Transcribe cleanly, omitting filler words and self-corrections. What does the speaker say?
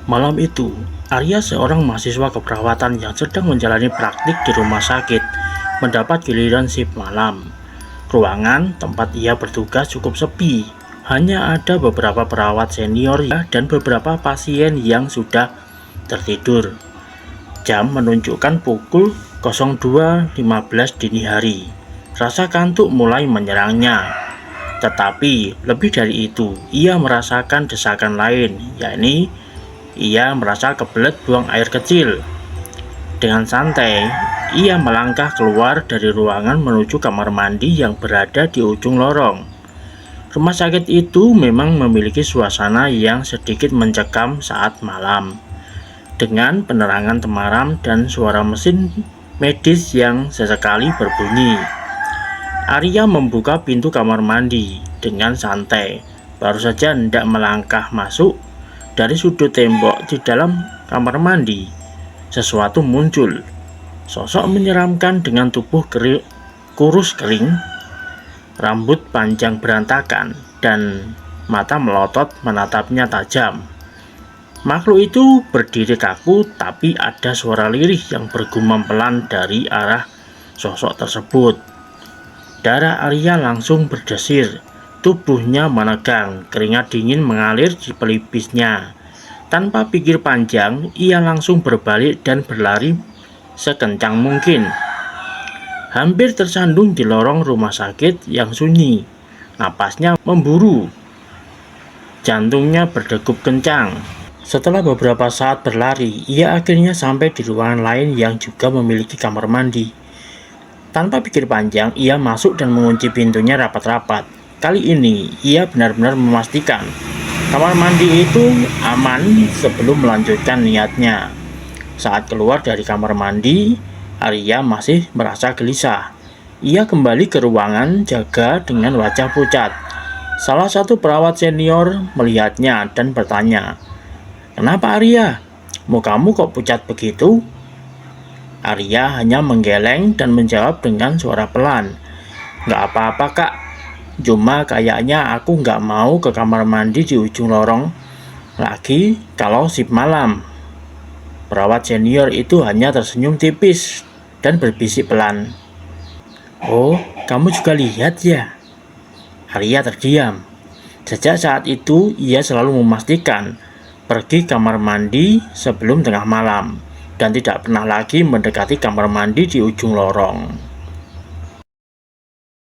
Malam itu, Arya, seorang mahasiswa keperawatan yang sedang menjalani praktik di rumah sakit, mendapat giliran shift malam. Ruangan tempat ia bertugas cukup sepi. Hanya ada beberapa perawat senior dan beberapa pasien yang sudah tertidur. Jam menunjukkan pukul 02.15 dini hari. Rasa kantuk mulai menyerangnya. Tetapi lebih dari itu, ia merasakan desakan lain, yakni ia merasa kebelet buang air kecil. Dengan santai, ia melangkah keluar dari ruangan menuju kamar mandi yang berada di ujung lorong. Rumah sakit itu memang memiliki suasana yang sedikit mencekam saat malam, dengan penerangan temaram dan suara mesin medis yang sesekali berbunyi. Arya membuka pintu kamar mandi dengan santai. Baru saja hendak melangkah masuk, dari sudut tembok di dalam kamar mandi, sesuatu muncul. Sosok menyeramkan dengan tubuh kurus kering, rambut panjang berantakan, dan mata melotot menatapnya tajam. Makhluk itu berdiri kaku, tapi ada suara lirih yang bergumam pelan dari arah sosok tersebut. Darah Arya langsung berdesir. Tubuhnya menegang, keringat dingin mengalir di pelipisnya. Tanpa pikir panjang, ia langsung berbalik dan berlari sekencang mungkin. Hampir tersandung di lorong rumah sakit yang sunyi. Napasnya memburu. Jantungnya berdegup kencang. Setelah beberapa saat berlari, ia akhirnya sampai di ruangan lain yang juga memiliki kamar mandi. Tanpa pikir panjang, ia masuk dan mengunci pintunya rapat-rapat. Kali ini, ia benar-benar memastikan kamar mandi itu aman sebelum melanjutkan niatnya. Saat keluar dari kamar mandi, Arya masih merasa gelisah. Ia kembali ke ruangan jaga dengan wajah pucat. Salah satu perawat senior melihatnya dan bertanya, "Kenapa Arya? Mukamu kok pucat begitu?" Arya hanya menggeleng dan menjawab dengan suara pelan, "Nggak apa-apa kak, cuma kayaknya aku nggak mau ke kamar mandi di ujung lorong lagi kalau shift malam." Perawat senior itu hanya tersenyum tipis dan berbisik pelan, "Oh, kamu juga lihat ya?" Arya terdiam. Sejak saat itu, ia selalu memastikan pergi kamar mandi sebelum tengah malam dan tidak pernah lagi mendekati kamar mandi di ujung lorong.